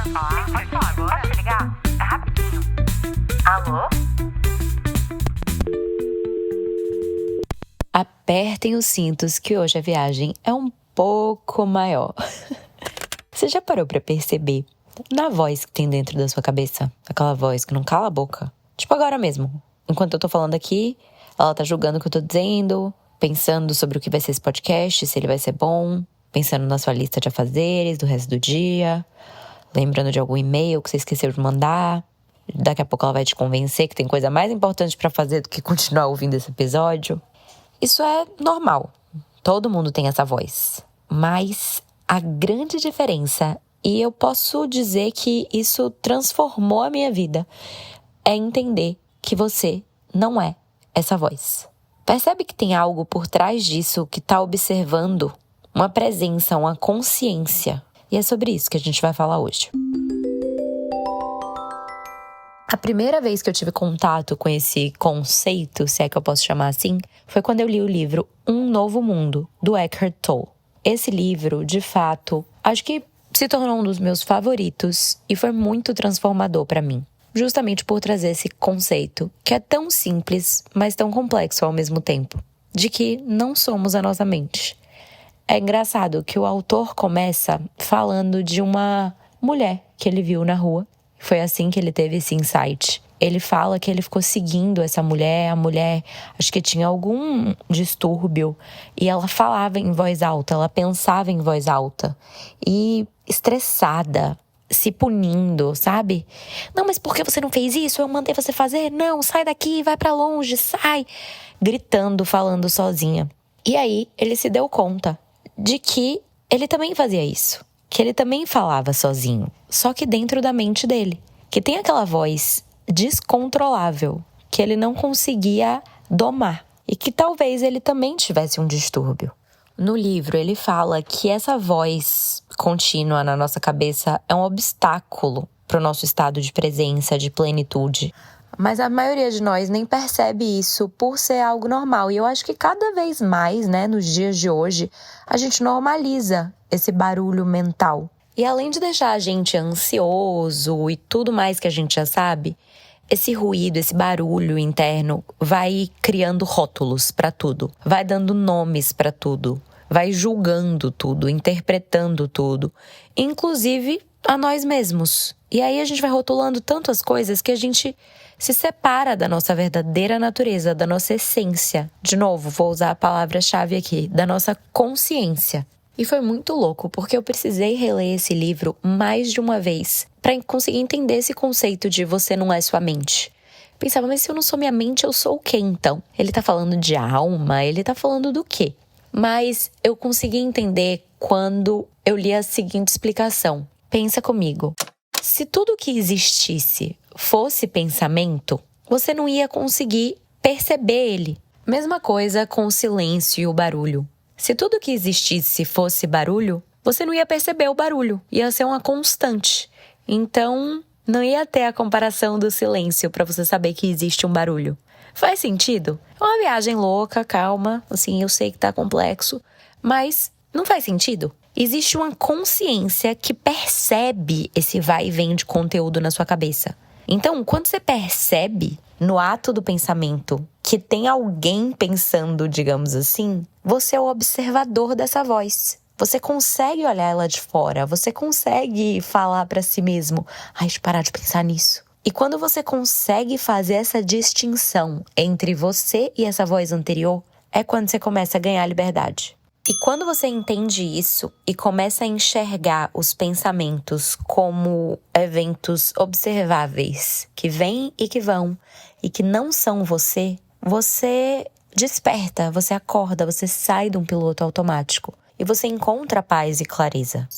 querendo falar? Pode falar agora. Pode ligar? É rapidinho. Alô? Apertem os cintos que hoje a viagem é um pouco maior. Você já parou pra perceber na voz que tem dentro da sua cabeça? Aquela voz que não cala a boca. Tipo agora mesmo. Enquanto eu tô falando aqui, ela tá julgando o que eu tô dizendo, pensando sobre o que vai ser esse podcast, se ele vai ser bom, pensando na sua lista de afazeres do resto do dia, lembrando de algum e-mail que você esqueceu de mandar. Daqui a pouco ela vai te convencer que tem coisa mais importante pra fazer do que continuar ouvindo esse episódio. Isso é normal. Todo mundo tem essa voz. Mas a grande diferença, e eu posso dizer que isso transformou a minha vida, é entender que você não é essa voz. Percebe que tem algo por trás disso que está observando, uma presença, uma consciência. E é sobre isso que a gente vai falar hoje. A primeira vez que eu tive contato com esse conceito, se é que eu posso chamar assim, foi quando eu li o livro Um Novo Mundo, do Eckhart Tolle. Esse livro, de fato, acho que se tornou um dos meus favoritos e foi muito transformador para mim. Justamente por trazer esse conceito, que é tão simples, mas tão complexo ao mesmo tempo, de que não somos a nossa mente. É engraçado que o autor começa falando de uma mulher que ele viu na rua. Foi assim que ele teve esse insight. Ele fala que ele ficou seguindo essa mulher, a mulher acho que tinha algum distúrbio, e ela falava em voz alta, ela pensava em voz alta, e estressada, se punindo, sabe? Não, mas por que você não fez isso? Eu mandei você fazer? Não, sai daqui, vai pra longe, sai! Gritando, falando sozinha. E aí, ele se deu conta de que ele também fazia isso. Que ele também falava sozinho, só que dentro da mente dele. Que tem aquela voz descontrolável, que ele não conseguia domar. E que talvez ele também tivesse um distúrbio. No livro, ele fala que essa voz contínua na nossa cabeça é um obstáculo para o nosso estado de presença, de plenitude. Mas a maioria de nós nem percebe isso por ser algo normal. E eu acho que cada vez mais, nos dias de hoje, a gente normaliza esse barulho mental. E além de deixar a gente ansioso e tudo mais que a gente já sabe, esse ruído, esse barulho interno vai criando rótulos para tudo, vai dando nomes para tudo, vai julgando tudo, interpretando tudo, inclusive a nós mesmos. E aí a gente vai rotulando tantas coisas que a gente se separa da nossa verdadeira natureza, da nossa essência. De novo, vou usar a palavra-chave aqui, da nossa consciência. E foi muito louco, porque eu precisei reler esse livro mais de uma vez para conseguir entender esse conceito de você não é sua mente. Pensava, mas se eu não sou minha mente, eu sou o quê então? Ele tá falando de alma? Ele tá falando do quê? Mas eu consegui entender quando eu li a seguinte explicação. Pensa comigo. Se tudo que existisse fosse pensamento, você não ia conseguir perceber ele. Mesma coisa com o silêncio e o barulho. Se tudo que existisse fosse barulho, você não ia perceber o barulho. Ia ser uma constante. Então, não ia ter a comparação do silêncio para você saber que existe um barulho. Faz sentido? É uma viagem louca, calma. Assim, eu sei que tá complexo. Mas não faz sentido? Existe uma consciência que percebe esse vai e vem de conteúdo na sua cabeça. Então, quando você percebe no ato do pensamento que tem alguém pensando, digamos assim, você é o observador dessa voz. Você consegue olhar ela de fora, você consegue falar pra si mesmo, deixa eu parar de pensar nisso. E quando você consegue fazer essa distinção entre você e essa voz anterior, é quando você começa a ganhar liberdade. E quando você entende isso e começa a enxergar os pensamentos como eventos observáveis, que vêm e que vão, e que não são você, você desperta, você acorda, você sai de um piloto automático e você encontra paz e clareza.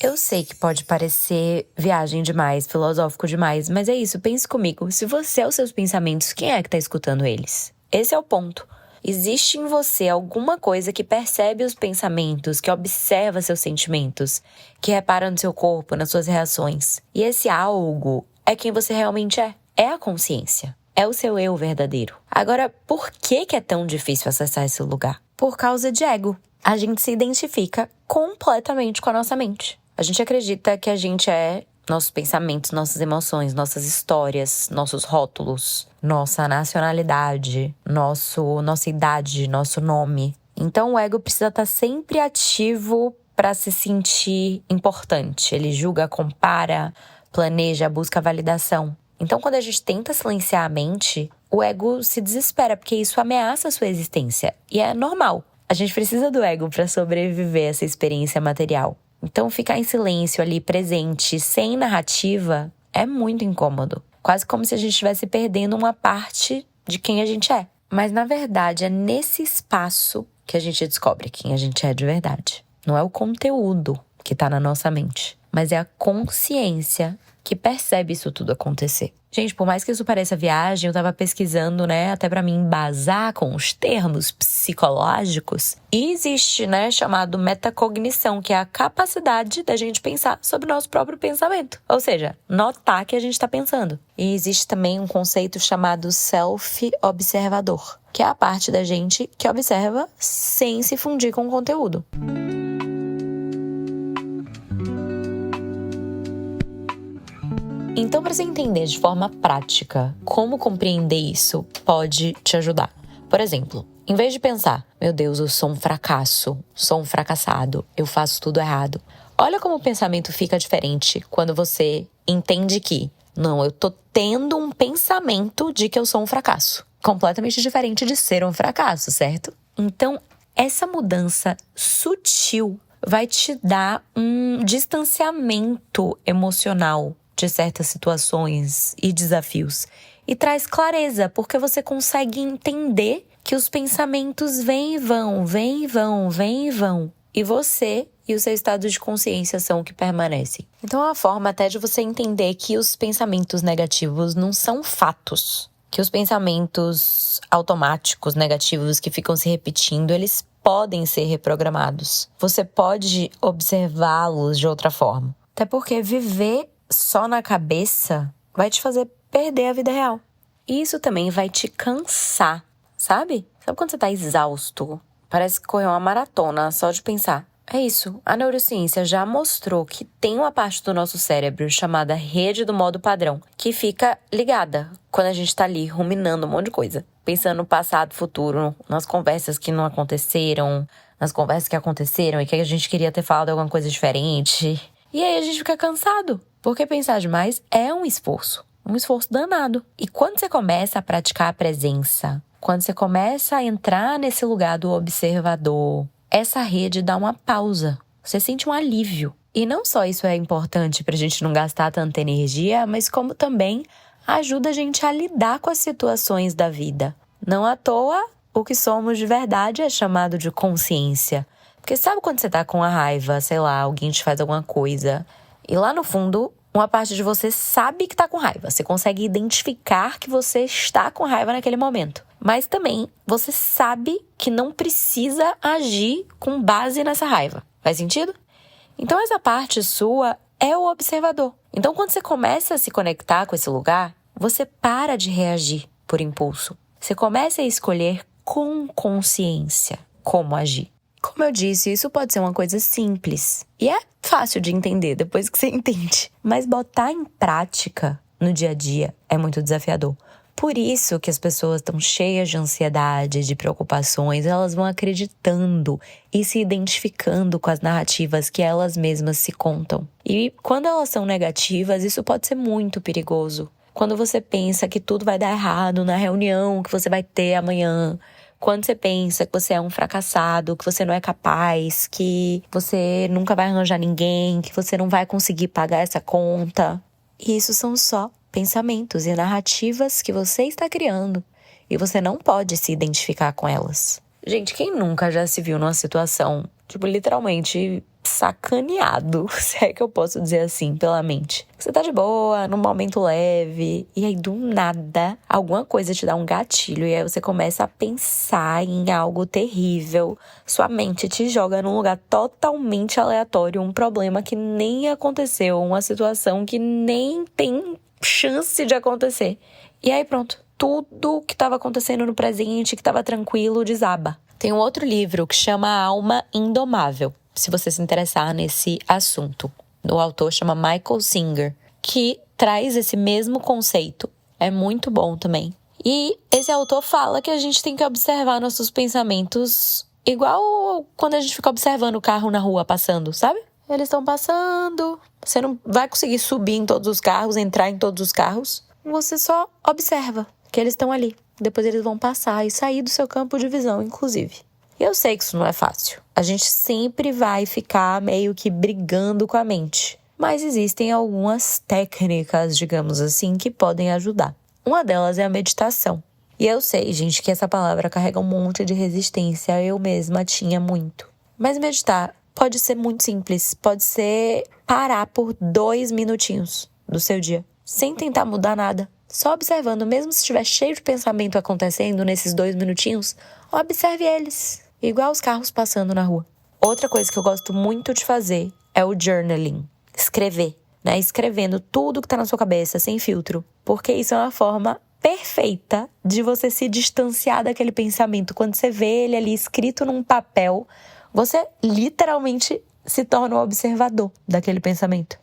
Eu sei que pode parecer viagem demais, filosófico demais, mas é isso, pense comigo. Se você é os seus pensamentos, quem é que está escutando eles? Esse é o ponto. Existe em você alguma coisa que percebe os pensamentos, que observa seus sentimentos, que repara no seu corpo, nas suas reações. E esse algo é quem você realmente é. É a consciência. É o seu eu verdadeiro. Agora, por que é tão difícil acessar esse lugar? Por causa de ego. A gente se identifica completamente com a nossa mente. A gente acredita que a gente é nossos pensamentos, nossas emoções, nossas histórias, nossos rótulos, nossa nacionalidade, nossa idade, nosso nome. Então o ego precisa estar sempre ativo para se sentir importante. Ele julga, compara, planeja, busca validação. Então quando a gente tenta silenciar a mente, o ego se desespera, porque isso ameaça a sua existência. E é normal. A gente precisa do ego para sobreviver a essa experiência material. Então ficar em silêncio ali, presente, sem narrativa, é muito incômodo. Quase como se a gente estivesse perdendo uma parte de quem a gente é. Mas na verdade é nesse espaço que a gente descobre quem a gente é de verdade. Não é o conteúdo que está na nossa mente, mas é a consciência que percebe isso tudo acontecer. Gente, por mais que isso pareça viagem, eu tava pesquisando, até pra me embasar com os termos psicológicos. E existe, chamado metacognição, que é a capacidade da gente pensar sobre o nosso próprio pensamento. Ou seja, notar que a gente tá pensando. E existe também um conceito chamado self-observador, que é a parte da gente que observa sem se fundir com o conteúdo. Então, para você entender de forma prática como compreender isso pode te ajudar. Por exemplo, em vez de pensar, meu Deus, eu sou um fracasso, sou um fracassado, eu faço tudo errado. Olha como o pensamento fica diferente quando você entende que, não, eu tô tendo um pensamento de que eu sou um fracasso. Completamente diferente de ser um fracasso, certo? Então, essa mudança sutil vai te dar um distanciamento emocional de certas situações e desafios. E traz clareza, porque você consegue entender que os pensamentos vêm e vão, vêm e vão, vêm e vão. E você e o seu estado de consciência são o que permanecem. Então é uma forma até de você entender que os pensamentos negativos não são fatos. Que os pensamentos automáticos negativos que ficam se repetindo, eles podem ser reprogramados. Você pode observá-los de outra forma. Até porque viver só na cabeça vai te fazer perder a vida real. E isso também vai te cansar, sabe? Sabe quando você tá exausto? Parece que correu uma maratona só de pensar. É isso. A neurociência já mostrou que tem uma parte do nosso cérebro chamada rede do modo padrão, que fica ligada quando a gente tá ali ruminando um monte de coisa. Pensando no passado, futuro, nas conversas que não aconteceram, nas conversas que aconteceram e que a gente queria ter falado alguma coisa diferente. E aí a gente fica cansado. Porque pensar demais é um esforço danado. E quando você começa a praticar a presença, quando você começa a entrar nesse lugar do observador, essa rede dá uma pausa. Você sente um alívio. E não só isso é importante pra gente não gastar tanta energia, mas como também ajuda a gente a lidar com as situações da vida. Não à toa, o que somos de verdade é chamado de consciência. Porque sabe quando você tá com a raiva, sei lá, alguém te faz alguma coisa... E lá no fundo, uma parte de você sabe que tá com raiva. Você consegue identificar que você está com raiva naquele momento. Mas também, você sabe que não precisa agir com base nessa raiva. Faz sentido? Então, essa parte sua é o observador. Então, quando você começa a se conectar com esse lugar, você para de reagir por impulso. Você começa a escolher com consciência como agir. Como eu disse, isso pode ser uma coisa simples. E é fácil de entender depois que você entende. Mas botar em prática no dia a dia é muito desafiador. Por isso que as pessoas estão cheias de ansiedade, de preocupações, elas vão acreditando e se identificando com as narrativas que elas mesmas se contam. E quando elas são negativas, isso pode ser muito perigoso. Quando você pensa que tudo vai dar errado na reunião que você vai ter amanhã, quando você pensa que você é um fracassado, que você não é capaz, que você nunca vai arranjar ninguém, que você não vai conseguir pagar essa conta. E isso são só pensamentos e narrativas que você está criando. E você não pode se identificar com elas. Gente, quem nunca já se viu numa situação, literalmente sacaneado, se é que eu posso dizer assim, pela mente. Você tá de boa, num momento leve, e aí do nada, alguma coisa te dá um gatilho, e aí você começa a pensar em algo terrível. Sua mente te joga num lugar totalmente aleatório, um problema que nem aconteceu, uma situação que nem tem chance de acontecer. E aí pronto, tudo que estava acontecendo no presente, que estava tranquilo, desaba. Tem um outro livro que chama A Alma Indomável, se você se interessar nesse assunto. O autor chama Michael Singer, que traz esse mesmo conceito. É muito bom também. E esse autor fala que a gente tem que observar nossos pensamentos igual quando a gente fica observando o carro na rua passando, sabe? Eles estão passando, você não vai conseguir subir em todos os carros, entrar em todos os carros. Você só observa que eles estão ali. Depois eles vão passar e sair do seu campo de visão, inclusive. E eu sei que isso não é fácil. A gente sempre vai ficar meio que brigando com a mente. Mas existem algumas técnicas, digamos assim, que podem ajudar. Uma delas é a meditação. E eu sei, gente, que essa palavra carrega um monte de resistência. Eu mesma tinha muito. Mas meditar pode ser muito simples. Pode ser parar por 2 minutinhos do seu dia, sem tentar mudar nada. Só observando, mesmo se estiver cheio de pensamento acontecendo nesses 2 minutinhos, observe eles, igual os carros passando na rua. Outra coisa que eu gosto muito de fazer é o journaling, escrever, né? Escrevendo tudo que tá na sua cabeça, sem filtro, porque isso é uma forma perfeita de você se distanciar daquele pensamento. Quando você vê ele ali escrito num papel, você literalmente se torna um observador daquele pensamento.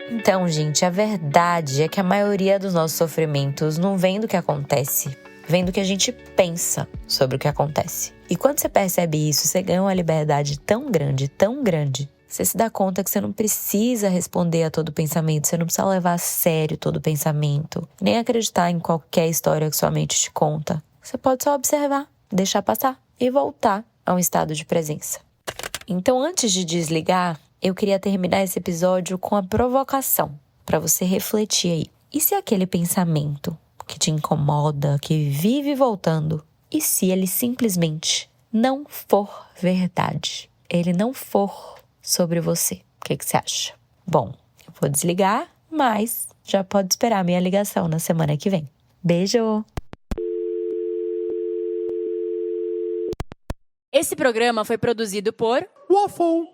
Então, gente, a verdade é que a maioria dos nossos sofrimentos não vem do que acontece, vem do que a gente pensa sobre o que acontece. E quando você percebe isso, você ganha uma liberdade tão grande, você se dá conta que você não precisa responder a todo pensamento, você não precisa levar a sério todo pensamento, nem acreditar em qualquer história que sua mente te conta. Você pode só observar, deixar passar e voltar a um estado de presença. Então, antes de desligar, eu queria terminar esse episódio com a provocação, para você refletir aí. E se aquele pensamento que te incomoda, que vive voltando, e se ele simplesmente não for verdade? Ele não for sobre você. O que você acha? Bom, eu vou desligar, mas já pode esperar a minha ligação na semana que vem. Beijo! Esse programa foi produzido por Waffle.